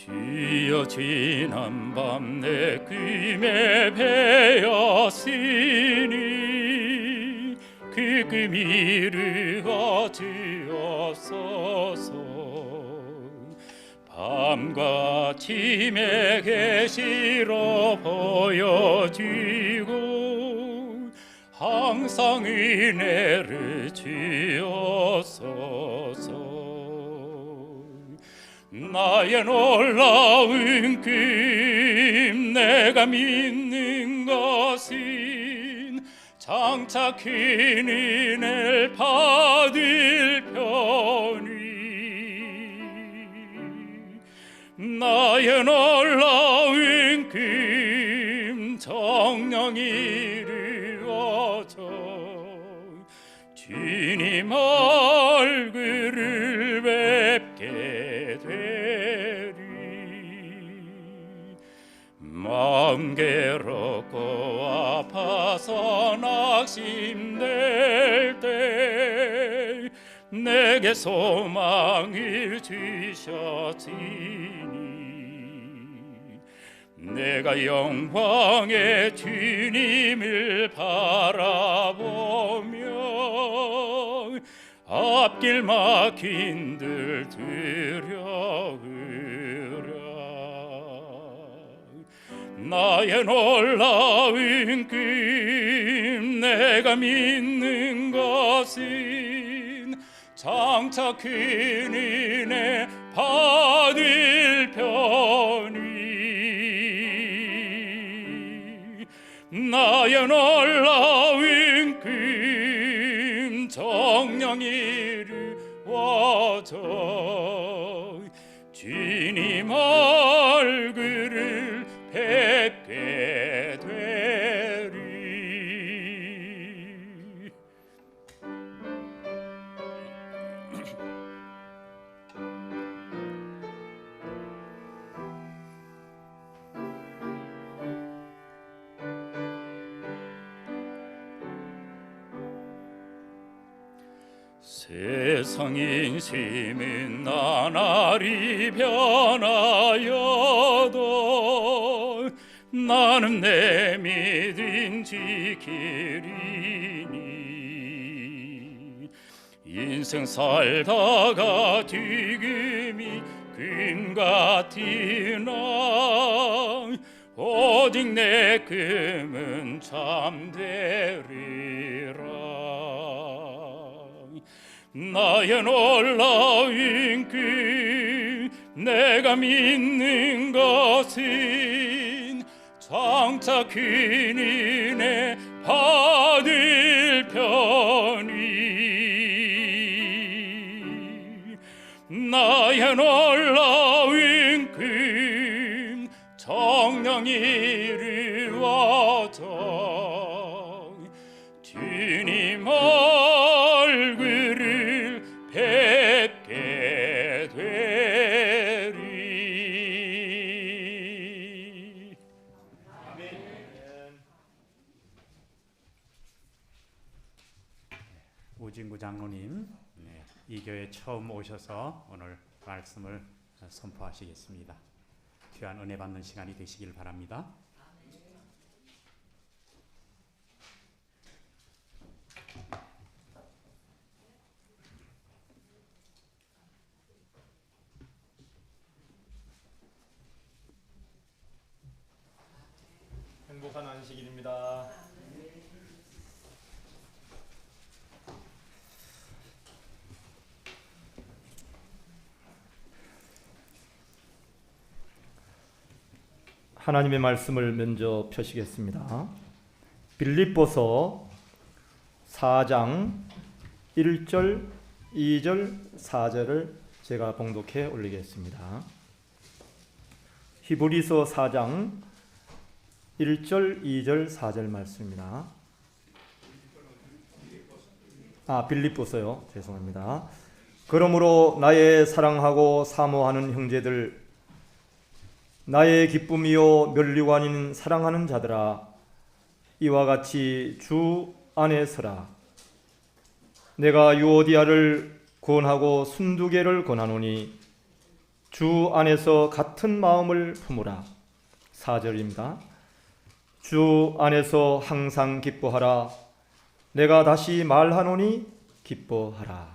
주여 지난밤 내 꿈에 배었으니 그 꿈이 이루어지옵소서. 밤과 아침에 계시로 보여지고 항상 은혜를 주옵소서. 나의 놀라운 꿈 내가 믿는 것은 장차 큰 은혜를 받을 편이. 나의 놀라운 꿈 정령 이루어져 주님 얼굴을 뵙게 되리. 마음 괴롭고 아파서 낙심될 때 내게 소망을 주셨으니 내가 영광의 주님을 바라보며 앞길 막힌 들 두려우랴. 나의 놀라운 꿈 내가 믿는 것은 장차 큰 은혜 받을 편이. 나의 놀라운 꿈 정령 이루어져 주님 얼굴을 뵙게 되리. 세상 인심은 나날이 변하여도 나는 내 믿음 지키리니. 인생 살다가 죽음이 금 같으나 오직 내 꿈은 참되리라. 나의 놀라운 꿈 내가 믿는 것은 장차 큰 은혜 받을 편이. 나의 놀라운 꿈 정령 이루어져 주님 얼굴을 뵙게 되리. 아멘. 우진구 장로님, 이 교회 처음 오셔서 오늘 말씀을 선포하시겠습니다. 귀한 은혜 받는 시간이 되시길 바랍니다. 행복한 안식일입니다. 하나님의 말씀을 먼저 펴시겠습니다. 빌립보서 4장 1절, 2절, 4절을 제가 봉독해 올리겠습니다. 히브리서 4장 1절, 2절, 4절 말씀입니다. 빌립보서요. 죄송합니다. 그러므로 나의 사랑하고 사모하는 형제들, 나의 기쁨이요 면류관인 사랑하는 자들아, 이와 같이 주 안에 서라. 내가 유오디아를 권하고 순두개를 권하노니 주 안에서 같은 마음을 품으라. 4절입니다. 주 안에서 항상 기뻐하라. 내가 다시 말하노니 기뻐하라.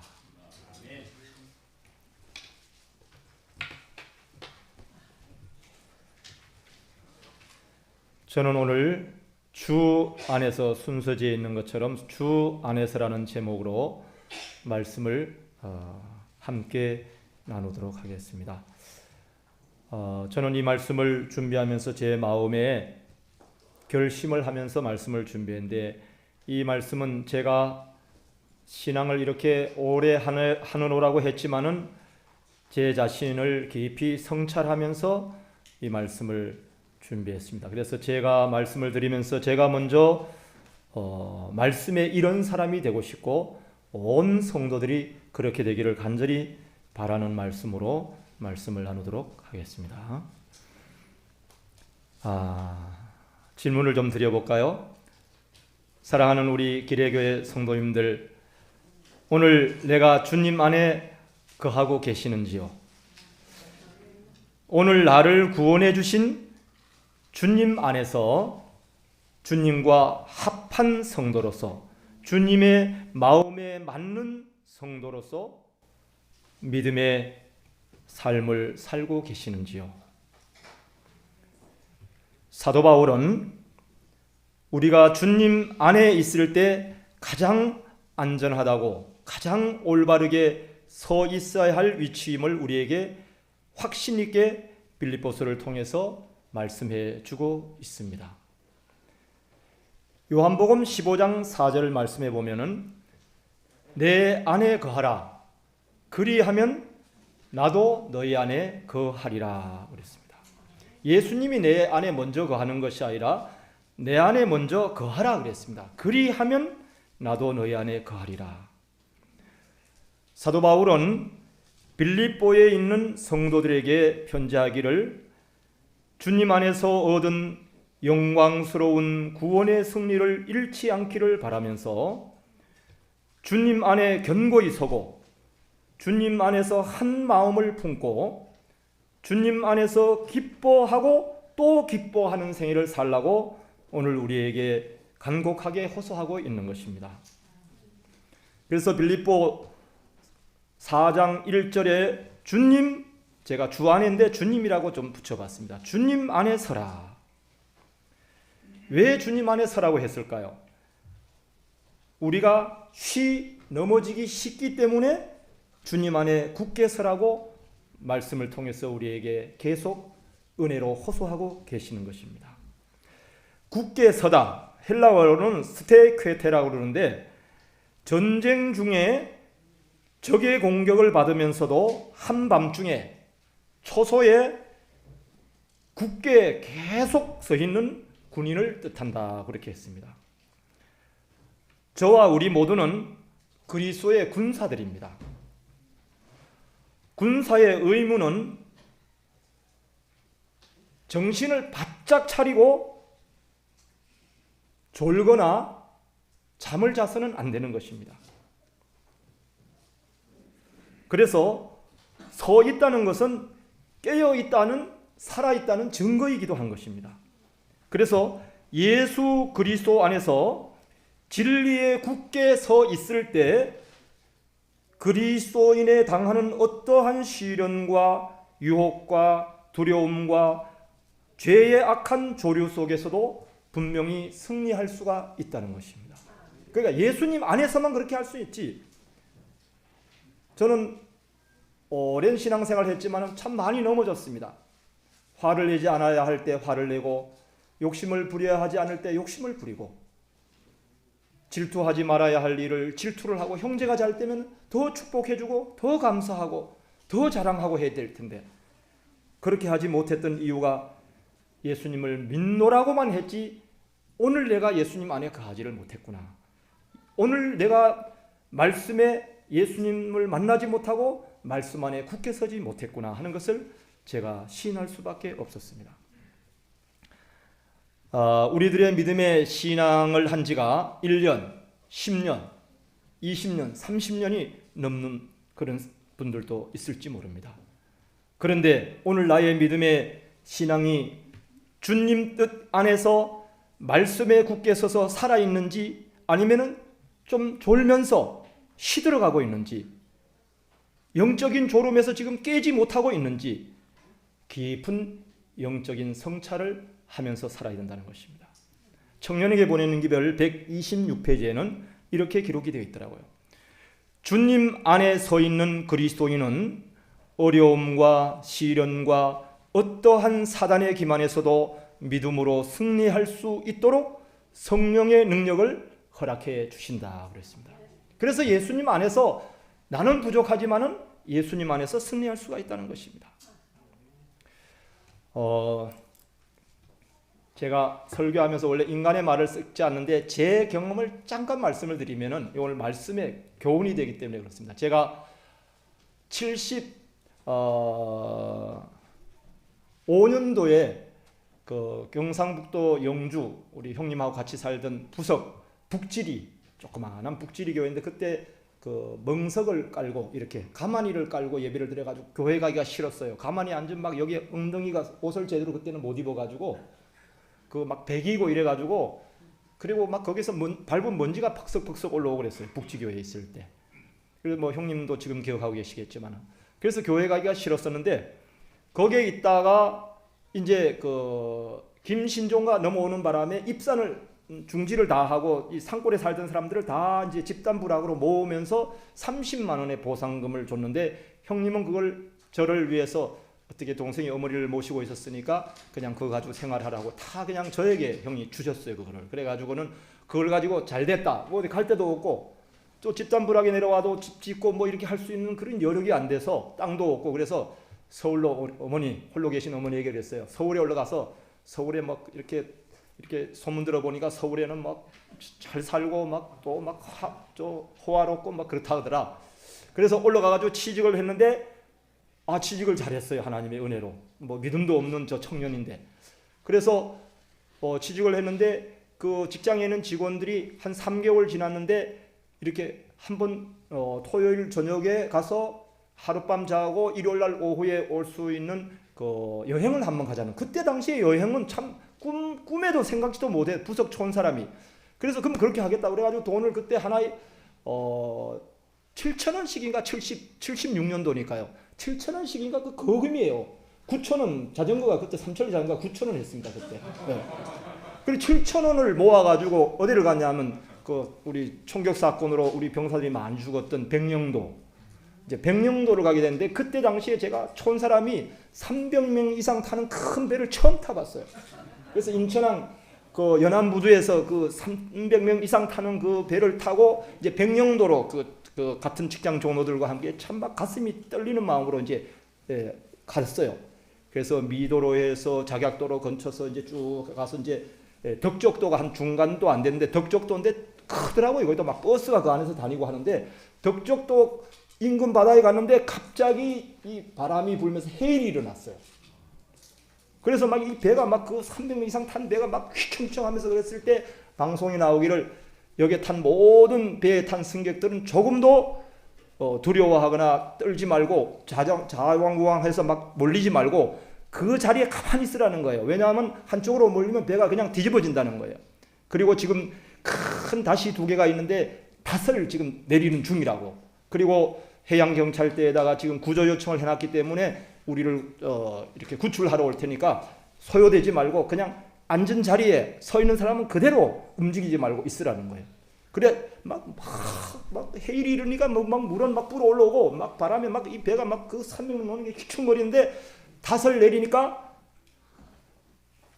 저는 오늘 주 안에서 순서지에 있는 것처럼 주 안에서라는 제목으로 말씀을 함께 나누도록 하겠습니다. 저는 이 말씀을 준비하면서 제 마음에 결심을 하면서 말씀을 준비했는데, 이 말씀은 제가 신앙을 이렇게 오래 하노라고 했지만은 제 자신을 깊이 성찰하면서 이 말씀을 준비했습니다. 그래서 제가 말씀을 드리면서 제가 먼저 말씀에 이런 사람이 되고 싶고 온 성도들이 그렇게 되기를 간절히 바라는 말씀으로 말씀을 나누도록 하겠습니다. 질문을 좀 드려볼까요? 사랑하는 우리 기례교회 성도님들, 오늘 내가 주님 안에 거하고 계시는지요? 오늘 나를 구원해 주신 주님 안에서 주님과 합한 성도로서, 주님의 마음에 맞는 성도로서 믿음의 삶을 살고 계시는지요? 사도 바울은 우리가 주님 안에 있을 때 가장 안전하다고, 가장 올바르게 서 있어야 할 위치임을 우리에게 확신 있게 빌립보서를 통해서 말씀해 주고 있습니다. 요한복음 15장 4절 말씀해 보면은 내 안에 거하라, 그리하면 나도 너희 안에 거하리라 그랬습니다. 예수님이 내 안에 먼저 거하는 것이 아니라 내 안에 먼저 거하라 그랬습니다. 그리하면 나도 너희 안에 거하리라. 사도 바울은 빌립보에 있는 성도들에게 편지하기를 주님 안에서 얻은 영광스러운 구원의 승리를 잃지 않기를 바라면서 주님 안에 견고히 서고 주님 안에서 한 마음을 품고 주님 안에서 기뻐하고 또 기뻐하는 생애를 살라고 오늘 우리에게 간곡하게 호소하고 있는 것입니다. 그래서 빌립보 4장 1절에 주님, 제가 주 안에인데 주님이라고 좀 붙여봤습니다. 주님 안에 서라. 왜 주님 안에 서라고 했을까요? 우리가 넘어지기 쉽기 때문에 주님 안에 굳게 서라고 말씀을 통해서 우리에게 계속 은혜로 호소하고 계시는 것입니다. 굳게 서다, 헬라어로는 스테케테라고 그러는데 전쟁 중에 적의 공격을 받으면서도 한밤중에 초소에 굳게 계속 서 있는 군인을 뜻한다 그렇게 했습니다. 저와 우리 모두는 그리스도의 군사들입니다. 군사의 의무는 정신을 바짝 차리고 졸거나 잠을 자서는 안 되는 것입니다. 그래서 서 있다는 것은 깨어 있다는, 살아 있다는 증거이기도 한 것입니다. 그래서 예수 그리스도 안에서 진리에 굳게 서 있을 때 그리스도인에 당하는 어떠한 시련과 유혹과 두려움과 죄의 악한 조류 속에서도 분명히 승리할 수가 있다는 것입니다. 그러니까 예수님 안에서만 그렇게 할 수 있지. 저는 오랜 신앙생활을 했지만 참 많이 넘어졌습니다. 화를 내지 않아야 할 때 화를 내고, 욕심을 부려야 하지 않을 때 욕심을 부리고, 질투하지 말아야 할 일을 질투를 하고, 형제가 잘 되면 더 축복해주고 더 감사하고 더 자랑하고 해야 될 텐데 그렇게 하지 못했던 이유가 예수님을 믿노라고만 했지 오늘 내가 예수님 안에 거하지를 못했구나. 오늘 내가 말씀에 예수님을 만나지 못하고 말씀 안에 굳게 서지 못했구나 하는 것을 제가 시인할 수밖에 없었습니다. 우리들의 믿음의 신앙을 한 지가 1년, 10년, 20년, 30년이 넘는 그런 분들도 있을지 모릅니다. 그런데 오늘 나의 믿음의 신앙이 주님 뜻 안에서 말씀에 굳게 서서 살아있는지 아니면은 좀 졸면서 시들어가고 있는지, 영적인 졸음에서 지금 깨지 못하고 있는지 깊은 영적인 성찰을 하면서 살아야 된다는 것입니다. 청년에게 보내는 기별 126페이지에는 이렇게 기록이 되어 있더라고요. 주님 안에 서 있는 그리스도인은 어려움과 시련과 어떠한 사단의 기만에서도 믿음으로 승리할 수 있도록 성령의 능력을 허락해 주신다 그랬습니다. 그래서 예수님 안에서 나는 부족하지만은 예수님 안에서 승리할 수가 있다는 것입니다. 제가 설교하면서 원래 인간의 말을 쓰지 않는데 제 경험을 잠깐 말씀을 드리면은 오늘 말씀에 교훈이 되기 때문에 그렇습니다. 제가 75년도에 그 경상북도 영주 우리 형님하고 같이 살던 부석 북지리, 조그마한 북지리 교회인데 그때 그 멍석을 깔고 이렇게 가마니를 깔고 예배를 드려가지고 교회 가기가 싫었어요. 가만히 앉으면 막 여기 엉덩이가 옷을 제대로 그때는 못 입어가지고 그 막 배기고 이래가지고, 그리고 막 거기서 밟은 먼지가 퍽석퍽석 올라오고 그랬어요. 북지교회에 있을 때. 그래서 뭐 형님도 지금 기억하고 계시겠지만, 그래서 교회 가기가 싫었었는데 거기에 있다가 이제 그 김신종가 넘어오는 바람에 입산을 중지를 다 하고 이 산골에 살던 사람들을 다 이제 집단 부락으로 모으면서 30만 원의 보상금을 줬는데, 형님은 그걸 저를 위해서 어떻게 동생이 어머니를 모시고 있었으니까 그냥 그거 가지고 생활하라고 다 그냥 저에게 형이 주셨어요. 그거를. 그래가지고는 그걸 가지고 잘 됐다. 뭐 어디 갈 데도 없고 또 집단 부락에 내려와도 집 짓고 뭐 이렇게 할 수 있는 그런 여력이 안 돼서 땅도 없고, 그래서 서울로 어머니, 홀로 계신 어머니에게 그랬어요. 서울에 올라가서 서울에 막 이렇게 소문 들어보니까 서울에는 막 잘 살고 막 또 막 호화롭고 막 그렇다 하더라. 그래서 올라가가지고 취직을 했는데 취직을 잘했어요. 하나님의 은혜로. 뭐 믿음도 없는 저 청년인데. 그래서 취직을 했는데 그 직장에는 직원들이 한 3개월 지났는데 이렇게 한번 토요일 저녁에 가서 하룻밤 자고 일요일날 오후에 올 수 있는 그 여행을 한번 가자는. 그때 당시에 여행은 참 꿈에도 생각지도 못해. 부석 촌 사람이. 그래서 그럼 그렇게 하겠다 그래가지고 돈을 그때 하나에 7,000원씩인가 76년도니까요. 7,000원씩인가 그 거금이에요. 9,000원 자전거가 그때 3천리 자전거가 9,000원 했습니다 그때. 네. 그리고 7,000원을 모아가지고 어디를 갔냐면 그 우리 총격 사건으로 우리 병사들이 많이 죽었던 백령도. 이제 백령도를 가게 됐는데 그때 당시에 제가 촌 사람이 300명 이상 타는 큰 배를 처음 타봤어요. 그래서 인천항 그 연안부두에서 그 300명 이상 타는 그 배를 타고 이제 백령도로 그 같은 직장 종로들과 함께 참 막 가슴이 떨리는 마음으로 이제 갔어요. 그래서 미도로에서 작약도로 건쳐서 이제 쭉 가서 이제 덕적도가 한 중간도 안 되는데 덕적도인데 크더라고요. 거기도 막 버스가 그 안에서 다니고 하는데 덕적도 인근 바다에 갔는데 갑자기 이 바람이 불면서 해일이 일어났어요. 그래서 막 이 배가 막 그 300명 이상 탄 배가 막 휘청휘청하면서 그랬을 때 방송이 나오기를 여기에 탄 모든 배에 탄 승객들은 조금도 두려워하거나 떨지 말고 자왕구왕해서 막 몰리지 말고 그 자리에 가만히 있으라는 거예요. 왜냐하면 한쪽으로 몰리면 배가 그냥 뒤집어진다는 거예요. 그리고 지금 큰 다시 2개가 있는데 닷을 지금 내리는 중이라고. 그리고 해양경찰대에다가 지금 구조 요청을 해놨기 때문에 우리를 이렇게 구출하러 올 테니까 소요되지 말고 그냥 앉은 자리에 서 있는 사람은 그대로 움직이지 말고 있으라는 거예요. 그래 막 해일이 이러니까 막 물은 막 불어 올라오고 막 바람에 막 이 배가 막 그 300명 노는 게 휘청거리는데 닷을 내리니까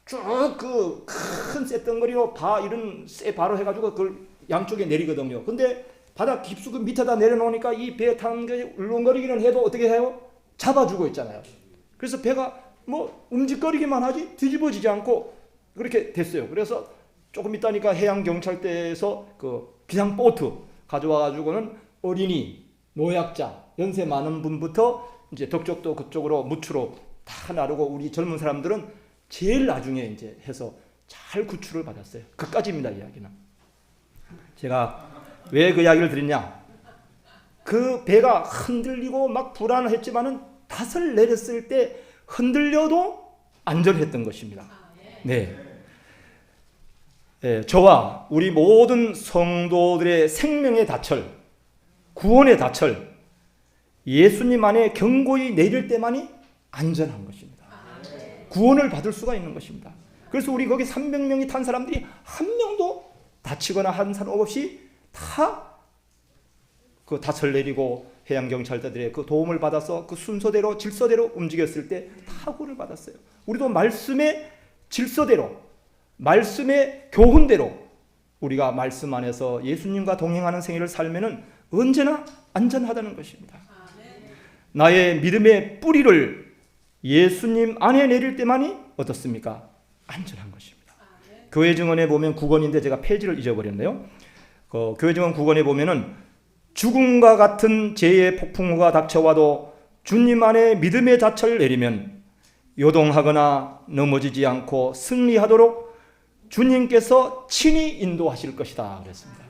쭉 그 큰 쇳덩어리로 이런 쇠 바로 해가지고 그걸 양쪽에 내리거든요. 근데 바다 깊숙이 밑에다 내려놓으니까 이 배 타는 게 울렁거리기는 해도 어떻게 해요? 잡아주고 있잖아요. 그래서 배가 뭐 움직거리기만 하지 뒤집어지지 않고 그렇게 됐어요. 그래서 조금 있다니까 해양경찰대에서 그 비상보트 가져와가지고는 어린이, 노약자, 연세 많은 분부터 이제 덕적도 그쪽으로 무추로 다 나르고 우리 젊은 사람들은 제일 나중에 이제 해서 잘 구출을 받았어요. 그까지입니다, 이야기는. 제가 왜 그 이야기를 드렸냐? 그 배가 흔들리고 막 불안했지만은 닷을 내렸을 때 흔들려도 안전했던 것입니다. 네. 네, 저와 우리 모든 성도들의 생명의 닷을, 구원의 닷을 예수님 안에 견고히 내릴 때만이 안전한 것입니다. 구원을 받을 수가 있는 것입니다. 그래서 우리 거기 300명이 탄 사람들이 한 명도 다치거나 한 사람 없이 다 그 닷을 내리고 해양경찰들의 그 도움을 받아서 그 순서대로 질서대로 움직였을 때 다 구원을 받았어요. 우리도 말씀의 질서대로, 말씀의 교훈대로 우리가 말씀 안에서 예수님과 동행하는 생애를 살면은 언제나 안전하다는 것입니다. 나의 믿음의 뿌리를 예수님 안에 내릴 때만이 어떻습니까? 안전한 것입니다. 교회 증언에 보면 9권인데 제가 페이지를 잊어버렸네요. 교회 증언 9권에 보면은 죽음과 같은 재해 폭풍우가 닥쳐와도 주님 안에 믿음의 닻을 내리면 요동하거나 넘어지지 않고 승리하도록 주님께서 친히 인도하실 것이다 그랬습니다.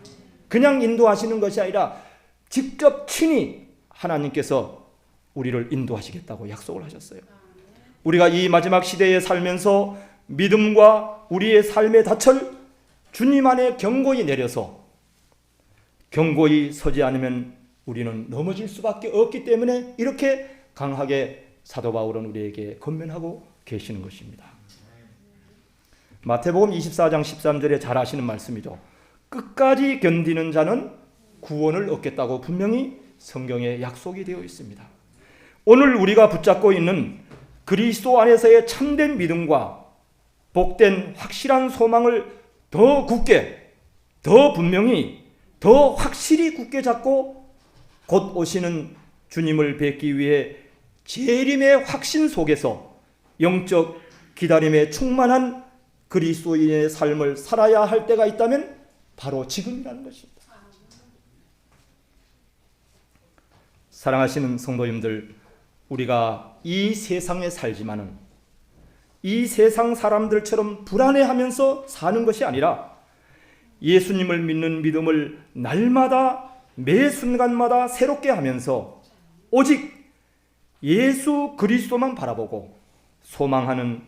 그냥 인도하시는 것이 아니라 직접 친히 하나님께서 우리를 인도하시겠다고 약속을 하셨어요. 우리가 이 마지막 시대에 살면서 믿음과 우리의 삶의 닻을 주님 안에 견고히 내려서 견고히 서지 않으면 우리는 넘어질 수밖에 없기 때문에 이렇게 강하게 사도 바울은 우리에게 권면하고 계시는 것입니다. 마태복음 24장 13절에 잘 아시는 말씀이죠. 끝까지 견디는 자는 구원을 얻겠다고 분명히 성경에 약속이 되어 있습니다. 오늘 우리가 붙잡고 있는 그리스도 안에서의 참된 믿음과 복된 확실한 소망을 더 굳게, 더 분명히, 더 확실히 굳게 잡고 곧 오시는 주님을 뵙기 위해 재림의 확신 속에서 영적 기다림에 충만한 그리스도인의 삶을 살아야 할 때가 있다면 바로 지금이라는 것입니다. 사랑하시는 성도님들, 우리가 이 세상에 살지만은 이 세상 사람들처럼 불안해하면서 사는 것이 아니라 예수님을 믿는 믿음을 날마다 매 순간마다 새롭게 하면서 오직 예수 그리스도만 바라보고 소망하는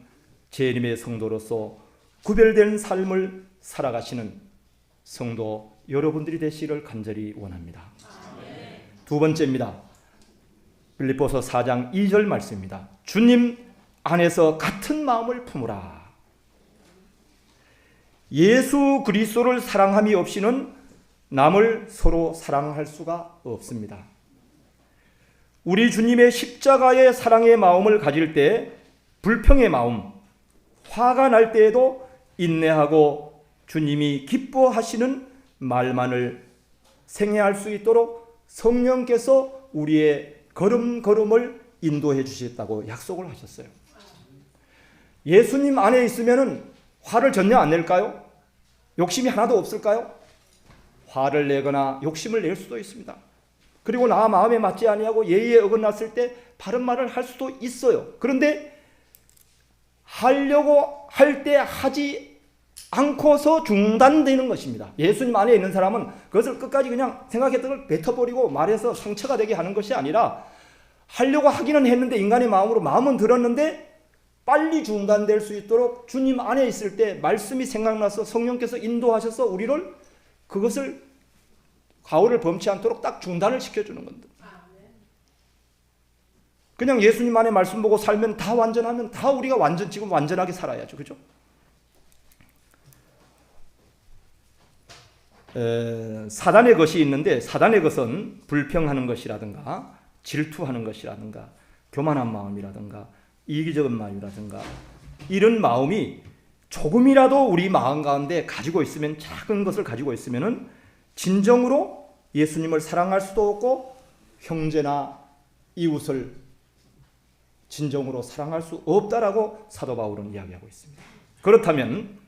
재림의 성도로서 구별된 삶을 살아가시는 성도 여러분들이 되시기를 간절히 원합니다. 두 번째입니다. 빌립보서 4장 2절 말씀입니다. 주님 안에서 같은 마음을 품으라. 예수 그리스도를 사랑함이 없이는 남을 서로 사랑할 수가 없습니다. 우리 주님의 십자가의 사랑의 마음을 가질 때 불평의 마음, 화가 날 때에도 인내하고 주님이 기뻐하시는 말만을 생애할 수 있도록 성령께서 우리의 걸음걸음을 인도해 주셨다고 약속을 하셨어요. 예수님 안에 있으면은 화를 전혀 안 낼까요? 욕심이 하나도 없을까요? 화를 내거나 욕심을 낼 수도 있습니다. 그리고 나 마음에 맞지 아니하고 예의에 어긋났을 때 바른 말을 할 수도 있어요. 그런데 하려고 할 때 하지 않고서 중단되는 것입니다. 예수님 안에 있는 사람은 그것을 끝까지 그냥 생각했던 걸 뱉어버리고 말해서 상처가 되게 하는 것이 아니라 하려고 하기는 했는데 인간의 마음으로 마음은 들었는데 빨리 중단될 수 있도록 주님 안에 있을 때 말씀이 생각나서 성령께서 인도하셔서 우리를 그것을 가오를 범치 않도록 딱 중단을 시켜주는 겁니다. 그냥 예수님 안에 말씀 보고 살면 다 완전하면 다 우리가 지금 완전하게 살아야죠. 그죠? 사단의 것이 있는데 사단의 것은 불평하는 것이라든가 질투하는 것이라든가 교만한 마음이라든가 이기적인 마음이라든가 이런 마음이 조금이라도 우리 마음 가운데 가지고 있으면 작은 것을 가지고 있으면은 진정으로 예수님을 사랑할 수도 없고 형제나 이웃을 진정으로 사랑할 수 없다라고 사도 바울은 이야기하고 있습니다. 그렇다면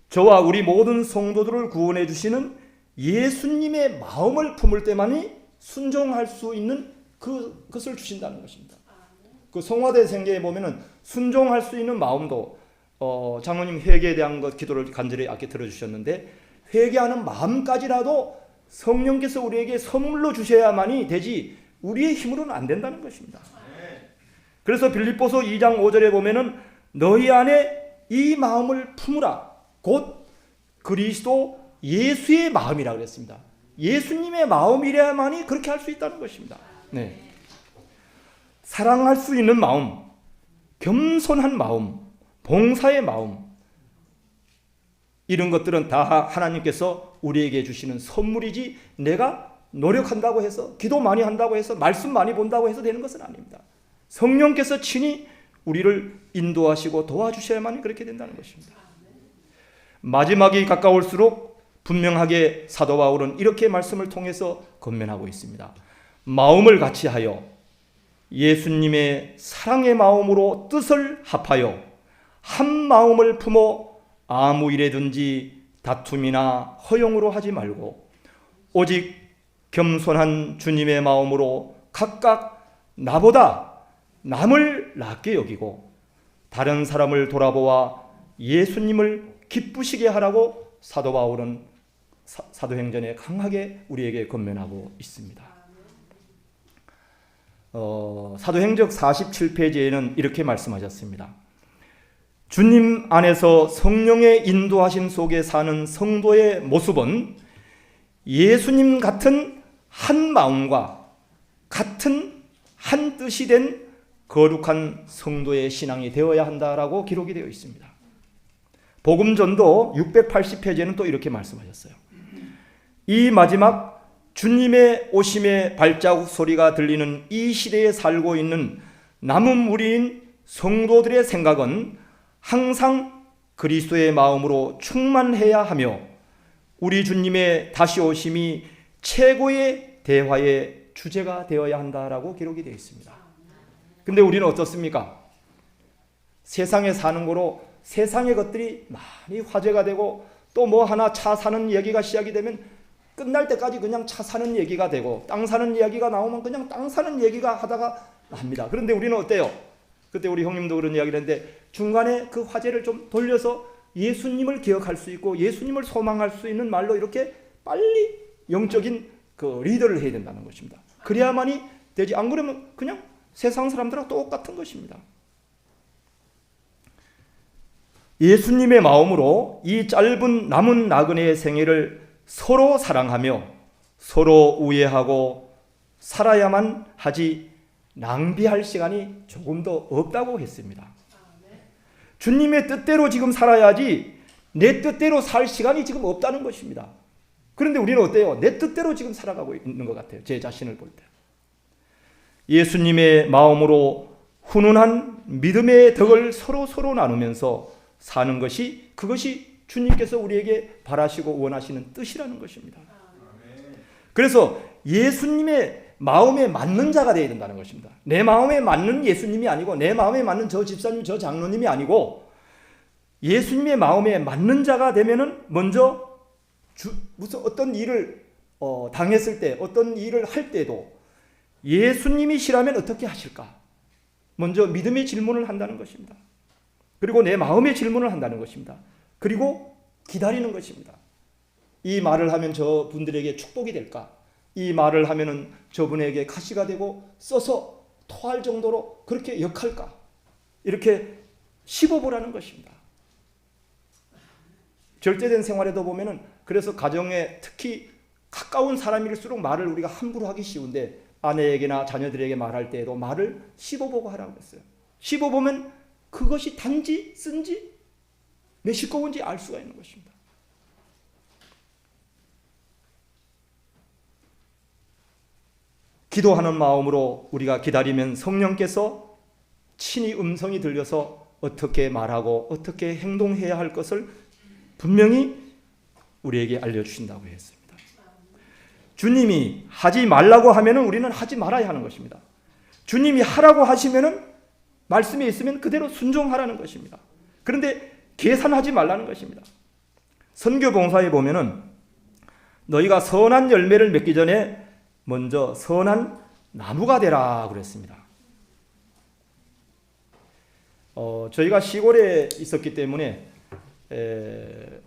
저와 우리 모든 성도들을 구원해 주시는 예수님의 마음을 품을 때만이 순종할 수 있는 그것을 주신다는 것입니다. 그 성화대 생계에 보면은 순종할 수 있는 마음도 장로님 회개에 대한 것 기도를 간절히 아껴 들어주셨는데 회개하는 마음까지라도 성령께서 우리에게 선물로 주셔야만이 되지 우리의 힘으로는 안 된다는 것입니다. 그래서 빌립보서 2장 5절에 보면은 너희 안에 이 마음을 품으라. 곧 그리스도 예수의 마음이라 그랬습니다. 예수님의 마음이래야만이 그렇게 할 수 있다는 것입니다. 네. 사랑할 수 있는 마음, 겸손한 마음, 봉사의 마음, 이런 것들은 다 하나님께서 우리에게 주시는 선물이지 내가 노력한다고 해서, 기도 많이 한다고 해서, 말씀 많이 본다고 해서 되는 것은 아닙니다. 성령께서 친히 우리를 인도하시고 도와주셔야만 그렇게 된다는 것입니다. 마지막이 가까울수록 분명하게 사도 바울은 이렇게 말씀을 통해서 권면하고 있습니다. 마음을 같이하여 예수님의 사랑의 마음으로 뜻을 합하여 한 마음을 품어 아무 일에든지 다툼이나 허용으로 하지 말고 오직 겸손한 주님의 마음으로 각각 나보다 남을 낫게 여기고 다른 사람을 돌아보아 예수님을 기쁘시게 하라고 사도 바울은 사도행전에 강하게 우리에게 권면하고 있습니다. 사도행전 47페이지에는 이렇게 말씀하셨습니다. 주님 안에서 성령의 인도하심 속에 사는 성도의 모습은 예수님 같은 한 마음과 같은 한 뜻이 된 거룩한 성도의 신앙이 되어야 한다라고 기록이 되어 있습니다. 복음전도 680페이지에는 또 이렇게 말씀하셨어요. 이 마지막 주님의 오심의 발자국 소리가 들리는 이 시대에 살고 있는 남은 무리인 성도들의 생각은 항상 그리스도의 마음으로 충만해야 하며 우리 주님의 다시 오심이 최고의 대화의 주제가 되어야 한다라고 기록이 되어 있습니다. 근데 우리는 어떻습니까? 세상에 사는 거로 세상의 것들이 많이 화제가 되고 또 뭐 하나 차 사는 얘기가 시작이 되면 끝날 때까지 그냥 차 사는 얘기가 되고 땅 사는 이야기가 나오면 그냥 땅 사는 얘기가 하다가 합니다. 그런데 우리는 어때요? 그때 우리 형님도 그런 이야기를 했는데 중간에 그 화제를 좀 돌려서 예수님을 기억할 수 있고 예수님을 소망할 수 있는 말로 이렇게 빨리 영적인 그 리더를 해야 된다는 것입니다. 그래야만이 되지. 안 그러면 그냥 세상 사람들하고 똑같은 것입니다. 예수님의 마음으로 이 짧은 남은 나그네의 생애를 서로 사랑하며 서로 우애하고 살아야만 하지 낭비할 시간이 조금 더 없다고 했습니다. 주님의 뜻대로 지금 살아야지 내 뜻대로 살 시간이 지금 없다는 것입니다. 그런데 우리는 어때요? 내 뜻대로 지금 살아가고 있는 것 같아요. 제 자신을 볼 때. 예수님의 마음으로 훈훈한 믿음의 덕을 서로 나누면서 사는 것이 그것이 주님께서 우리에게 바라시고 원하시는 뜻이라는 것입니다. 그래서 예수님의 마음에 맞는 자가 되어야 된다는 것입니다. 내 마음에 맞는 예수님이 아니고 내 마음에 맞는 저 집사님, 저 장로님이 아니고 예수님의 마음에 맞는 자가 되면은 먼저 무슨 어떤 일을 당했을 때 어떤 일을 할 때도 예수님이시라면 어떻게 하실까? 먼저 믿음의 질문을 한다는 것입니다. 그리고 내 마음의 질문을 한다는 것입니다. 그리고 기다리는 것입니다. 이 말을 하면 저 분들에게 축복이 될까? 이 말을 하면은 저분에게 가시가 되고 써서 토할 정도로 그렇게 역할까? 이렇게 씹어보라는 것입니다. 절제된 생활에도 보면은 그래서 가정에 특히 가까운 사람일수록 말을 우리가 함부로 하기 쉬운데 아내에게나 자녀들에게 말할 때에도 말을 씹어보고 하라고 했어요. 씹어보면 그것이 단지 쓴지 메시꺼운지 알 수가 있는 것입니다. 기도하는 마음으로 우리가 기다리면 성령께서 친히 음성이 들려서 어떻게 말하고 어떻게 행동해야 할 것을 분명히 우리에게 알려주신다고 했습니다. 주님이 하지 말라고 하면 우리는 하지 말아야 하는 것입니다. 주님이 하라고 하시면 말씀에 있으면 그대로 순종하라는 것입니다. 그런데 계산하지 말라는 것입니다. 선교봉사에 보면은 너희가 선한 열매를 맺기 전에 먼저 선한 나무가 되라 그랬습니다. 저희가 시골에 있었기 때문에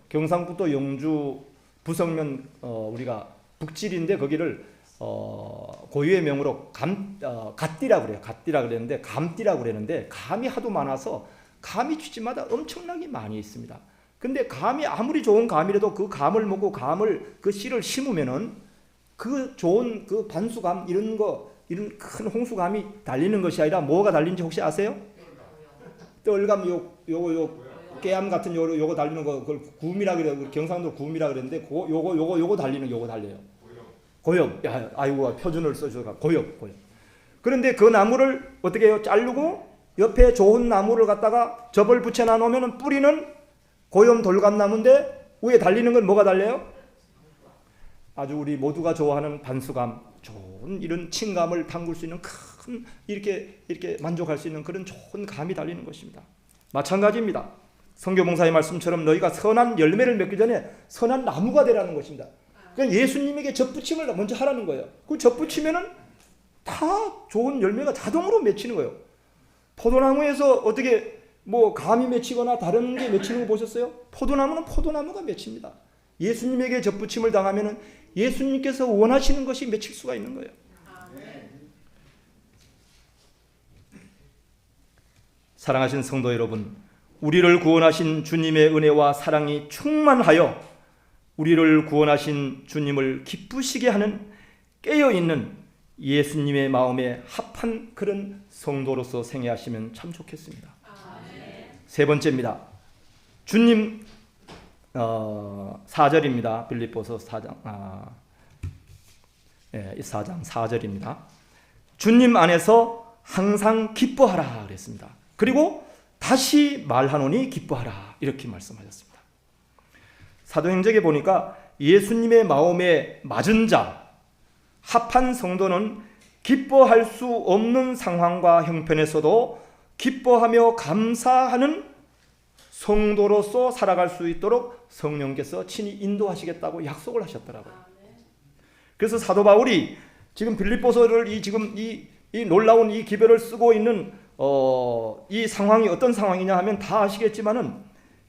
경상북도 영주 부성면 우리가 북질인데 거기를 고유의 명으로 갓띠라 그래요. 갓띠라 그랬는데 감띠라 그랬는데 감이 하도 많아서 감이 쥐집마다 엄청나게 많이 있습니다. 근데 감이 아무리 좋은 감이라도 그 감을 먹고 그 씨를 심으면은 그 좋은 그 반수감 이런 큰 홍수감이 달리는 것이 아니라 뭐가 달리는지 혹시 아세요? 떨감 요거 깨암 같은 요거 달리는 거 그걸 구음이라 그래요. 경상도 구음이라 그랬는데 요거 달리는 요거 달려요. 고엽. 아이고 표준을 써줘가 고엽. 그런데 그 나무를 어떻게 해요? 자르고 옆에 좋은 나무를 갖다가 접을 붙여 놓으면 뿌리는 고염 돌감나무인데 위에 달리는 건 뭐가 달려요? 아주 우리 모두가 좋아하는 반수감, 좋은 이런 칭감을 담글 수 있는 큰 이렇게 만족할 수 있는 그런 좋은 감이 달리는 것입니다. 마찬가지입니다. 성교봉사의 말씀처럼 너희가 선한 열매를 맺기 전에 선한 나무가 되라는 것입니다. 그러니까 예수님에게 접붙임을 먼저 하라는 거예요. 그 접붙이면은 다 좋은 열매가 자동으로 맺히는 거예요. 포도나무에서 어떻게 뭐 감이 맺히거나 다른 게 맺히는 거 보셨어요? 포도나무는 포도나무가 맺힙니다. 예수님에게 접붙임을 당하면은 예수님께서 원하시는 것이 맺힐 수가 있는 거예요. 사랑하신 성도 여러분, 우리를 구원하신 주님의 은혜와 사랑이 충만하여 우리를 구원하신 주님을 기쁘시게 하는 깨어있는 예수님의 마음에 합한 그런 성도로서 생애하시면 참 좋겠습니다. 세 번째입니다. 주님 4절입니다. 빌립보서 4장 4절입니다. 주님 안에서 항상 기뻐하라 그랬습니다. 그리고 다시 말하노니 기뻐하라 이렇게 말씀하셨습니다. 사도행전에 보니까 예수님의 마음에 맞은 자, 합한 성도는 기뻐할 수 없는 상황과 형편에서도 기뻐하며 감사하는 성도로서 살아갈 수 있도록 성령께서 친히 인도하시겠다고 약속을 하셨더라고요. 그래서 사도 바울이 지금 빌립보서를 지금 이 놀라운 이 기별을 쓰고 있는 이 상황이 어떤 상황이냐 하면 다 아시겠지만은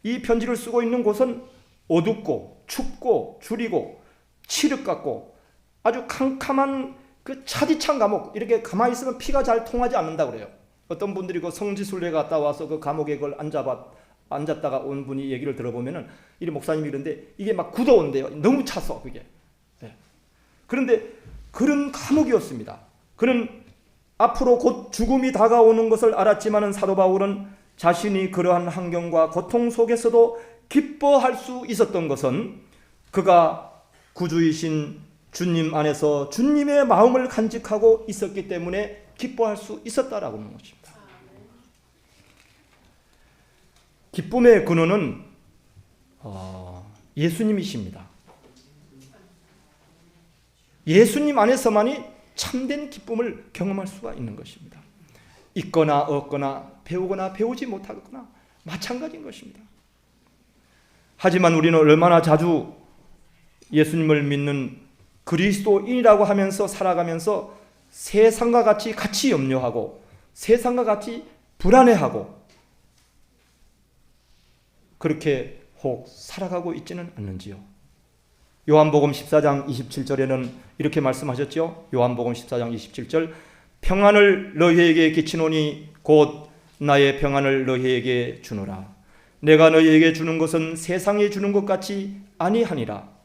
이 편지를 쓰고 있는 곳은 어둡고 춥고 주리고 칠흑 같고 아주 캄캄한 그 차디찬 감옥, 이렇게 가만히 있으면 피가 잘 통하지 않는다 그래요. 어떤 분들이 그 성지순례 갔다 와서 그 감옥에 그걸 앉았다가 온 분이 얘기를 들어보면은 이 목사님이 이런데 이게 막 굳어온대요. 너무 차서 그게. 네. 그런데 그런 감옥이었습니다. 그는 앞으로 곧 죽음이 다가오는 것을 알았지만은 사도 바울은 자신이 그러한 환경과 고통 속에서도 기뻐할 수 있었던 것은 그가 구주이신 주님 안에서 주님의 마음을 간직하고 있었기 때문에 기뻐할 수 있었다라고 하는 것입니다. 기쁨의 근원은 예수님이십니다. 예수님 안에서만이 참된 기쁨을 경험할 수가 있는 것입니다. 있거나 없거나 배우거나 배우지 못하거나 마찬가지인 것입니다. 하지만 우리는 얼마나 자주 예수님을 믿는 그리스도인이라고 하면서 살아가면서 세상과 같이 염려하고 세상과 같이 불안해하고 그렇게 혹 살아가고 있지는 않는지요. 요한복음 14장 27절에는 이렇게 말씀하셨죠. 요한복음 14장 27절 평안을 너희에게 끼치노니 곧 나의 평안을 너희에게 주노라. 내가 너희에게 주는 것은 세상에 주는 것 같이 아니하니라.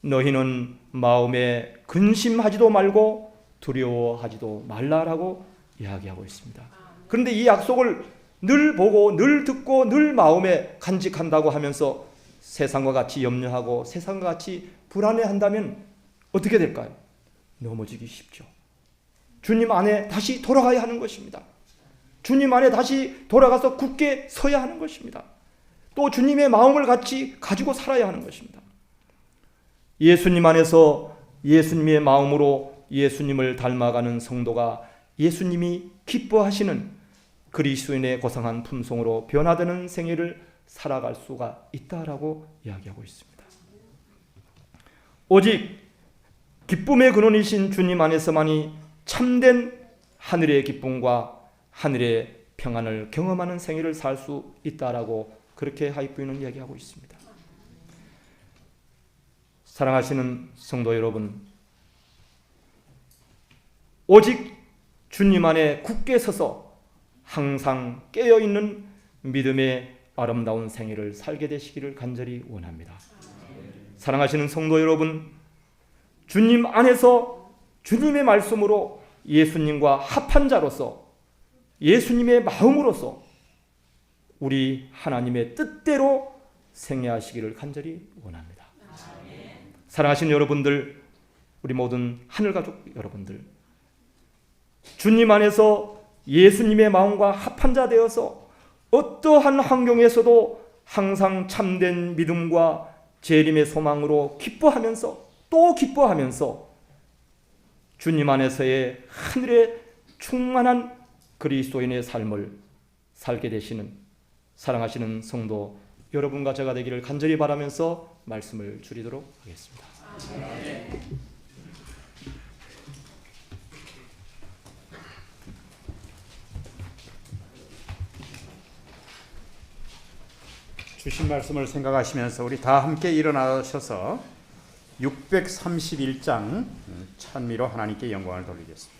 너희는 마음에 근심하지도 말고 두려워하지도 말라라고 이야기하고 있습니다. 그런데 이 약속을 늘 보고 늘 듣고 늘 마음에 간직한다고 하면서 세상과 같이 염려하고 세상과 같이 불안해한다면 어떻게 될까요? 넘어지기 쉽죠. 주님 안에 다시 돌아가야 하는 것입니다. 주님 안에 다시 돌아가서 굳게 서야 하는 것입니다. 또 주님의 마음을 같이 가지고 살아야 하는 것입니다. 예수님 안에서 예수님의 마음으로 예수님을 닮아가는 성도가 예수님이 기뻐하시는 그리스도인의 고상한 품성으로 변화되는 생애를 살아갈 수가 있다라고 이야기하고 있습니다. 오직 기쁨의 근원이신 주님 안에서만이 참된 하늘의 기쁨과 하늘의 평안을 경험하는 생애를 살 수 있다라고 그렇게 하이프는 이야기하고 있습니다. 사랑하시는 성도 여러분, 오직 주님 안에 굳게 서서 항상 깨어있는 믿음의 아름다운 생애를 살게 되시기를 간절히 원합니다. 사랑하시는 성도 여러분, 주님 안에서 주님의 말씀으로 예수님과 합한 자로서 예수님의 마음으로서 우리 하나님의 뜻대로 생애하시기를 간절히 원합니다. 사랑하시는 여러분들, 우리 모든 하늘가족 여러분들, 주님 안에서 예수님의 마음과 합한 자 되어서 어떠한 환경에서도 항상 참된 믿음과 재림의 소망으로 기뻐하면서 또 기뻐하면서 주님 안에서의 하늘의 충만한 그리스도인의 삶을 살게 되시는 사랑하시는 성도 여러분과 제가 되기를 간절히 바라면서 말씀을 줄이도록 하겠습니다. 주신 말씀을 생각하시면서 우리 다 함께 일어나셔서 631장 찬미로 하나님께 영광을 돌리겠습니다.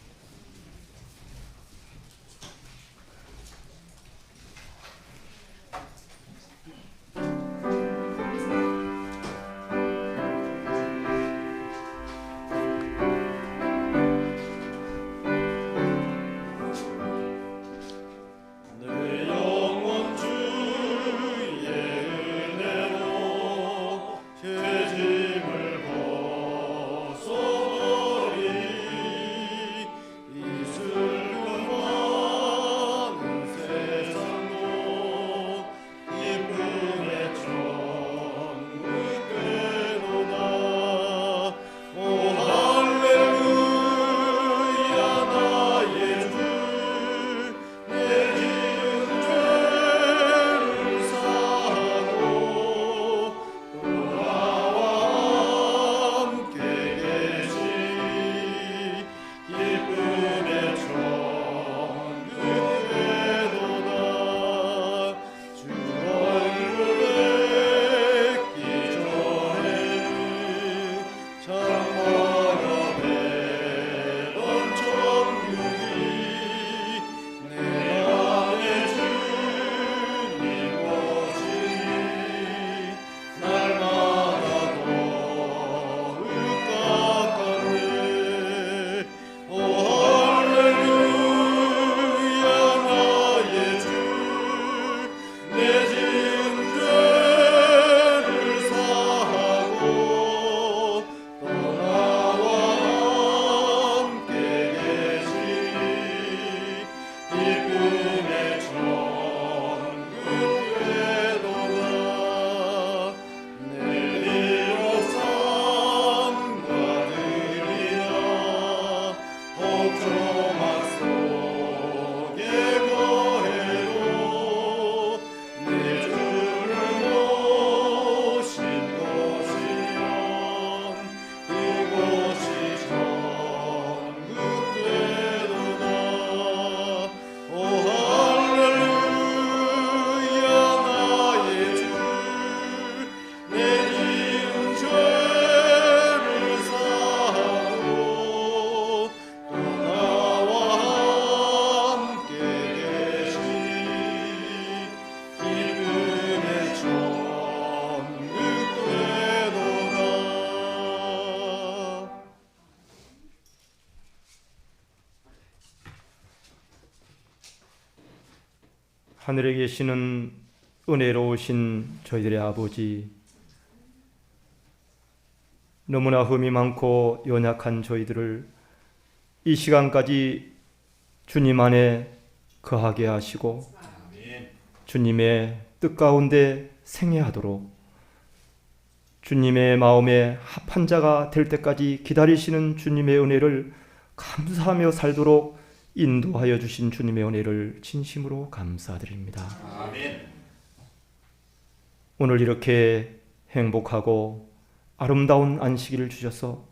하늘에 계시는 은혜로우신 저희들의 아버지, 너무나 흠이 많고 연약한 저희들을 이 시간까지 주님 안에 거하게 하시고 주님의 뜻 가운데 생애하도록 주님의 마음에 합한 자가 될 때까지 기다리시는 주님의 은혜를 감사하며 살도록 인도하여 주신 주님의 은혜를 진심으로 감사드립니다. 아멘. 오늘 이렇게 행복하고 아름다운 안식일을 주셔서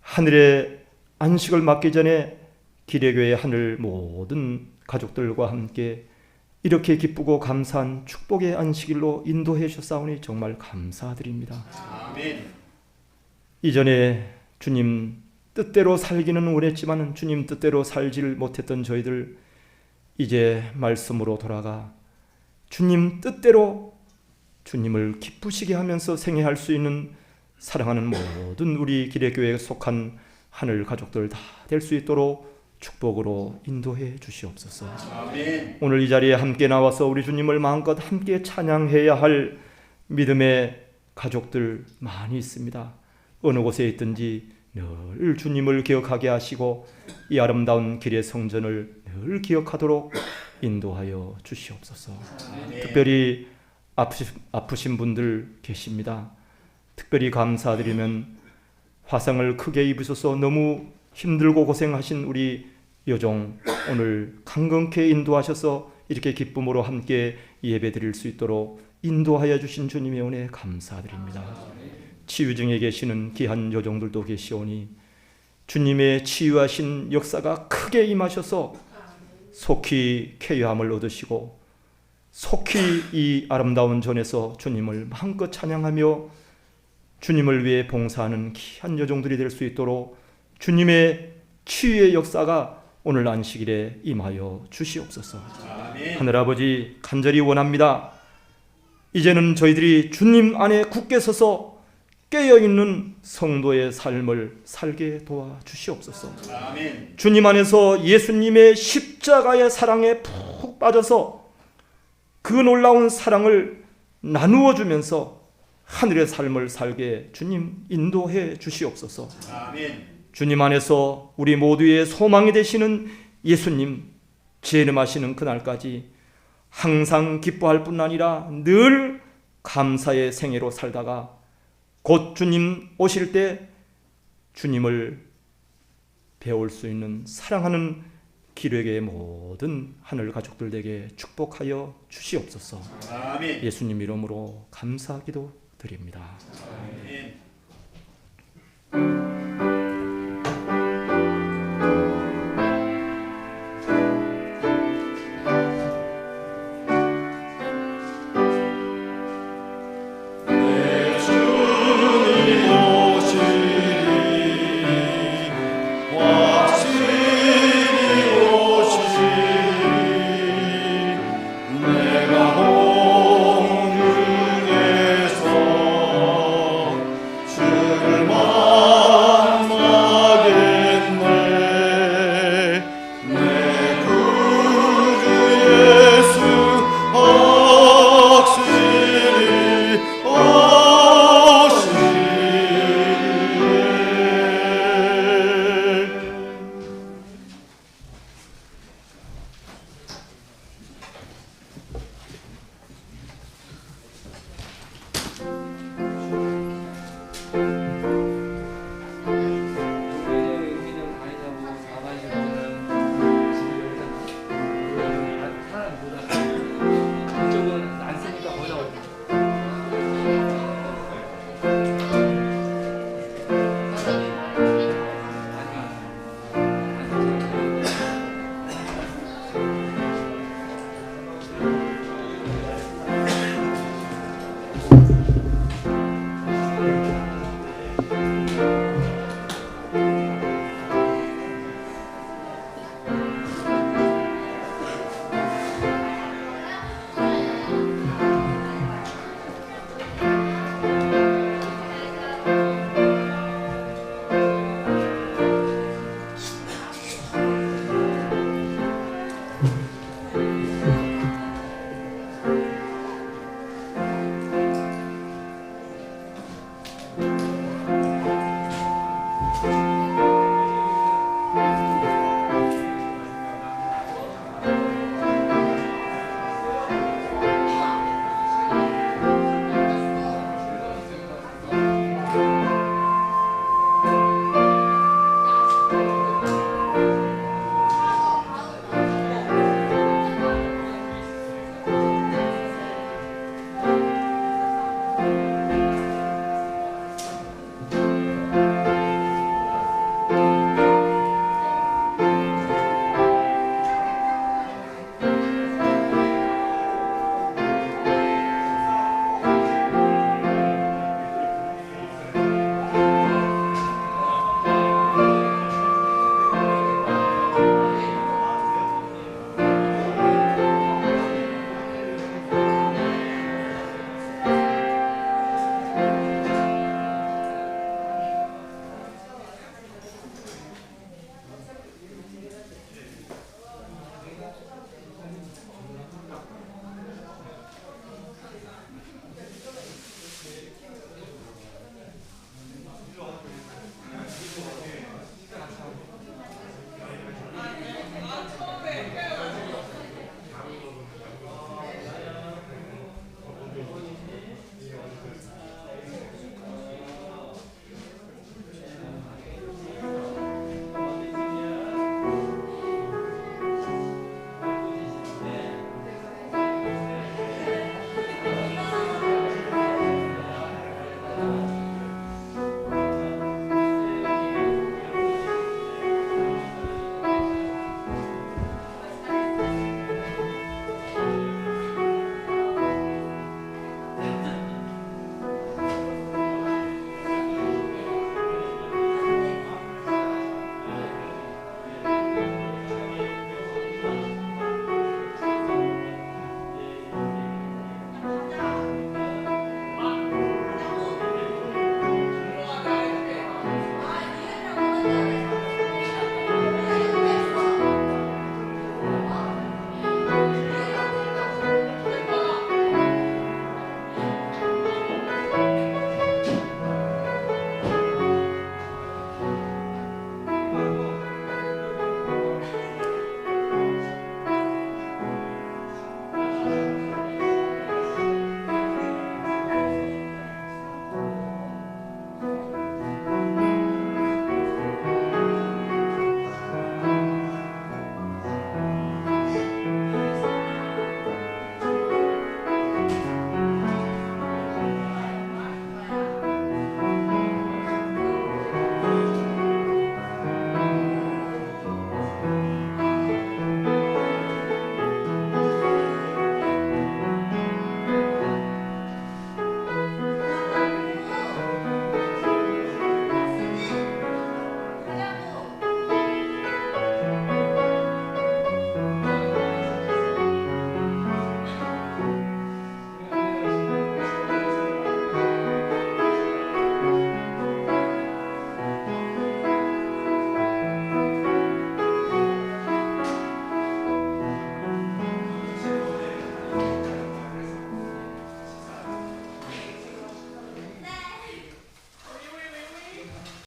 하늘의 안식을 맞기 전에 기례교회 하늘 모든 가족들과 함께 이렇게 기쁘고 감사한 축복의 안식일로 인도해 주셨사오니 정말 감사드립니다. 아멘. 이전에 주님 뜻대로 살기는 원했지만 주님 뜻대로 살지를 못했던 저희들, 이제 말씀으로 돌아가 주님 뜻대로 주님을 기쁘시게 하면서 생애할 수 있는 사랑하는 모든 우리 기례교회에 속한 하늘 가족들 다 될 수 있도록 축복으로 인도해 주시옵소서. 아멘. 오늘 이 자리에 함께 나와서 우리 주님을 마음껏 함께 찬양해야 할 믿음의 가족들 많이 있습니다. 어느 곳에 있든지 늘 주님을 기억하게 하시고 이 아름다운 길의 성전을 늘 기억하도록 인도하여 주시옵소서. 특별히 아프신 분들 계십니다. 특별히 감사드리면 화상을 크게 입으셔서 너무 힘들고 고생하신 우리 여종, 오늘 강건케 인도하셔서 이렇게 기쁨으로 함께 예배드릴 수 있도록 인도하여 주신 주님의 은혜 감사드립니다. 치유 중에 계시는 귀한 여종들도 계시오니 주님의 치유하신 역사가 크게 임하셔서 속히 쾌유함을 얻으시고 속히 이 아름다운 전에서 주님을 마음껏 찬양하며 주님을 위해 봉사하는 귀한 여종들이 될 수 있도록 주님의 치유의 역사가 오늘 안식일에 임하여 주시옵소서. 아멘. 하늘아버지, 간절히 원합니다. 이제는 저희들이 주님 안에 굳게 서서 깨어있는 성도의 삶을 살게 도와주시옵소서. 아멘. 주님 안에서 예수님의 십자가의 사랑에 푹 빠져서 그 놀라운 사랑을 나누어 주면서 하늘의 삶을 살게 주님 인도해 주시옵소서. 아멘. 주님 안에서 우리 모두의 소망이 되시는 예수님 재림하시는 그날까지 항상 기뻐할 뿐 아니라 늘 감사의 생애로 살다가 곧 주님 오실 때 주님을 배울 수 있는 사랑하는 기력의 모든 하늘 가족들에게 축복하여 주시옵소서. 아멘. 예수님 이름으로 감사기도 드립니다. 아멘.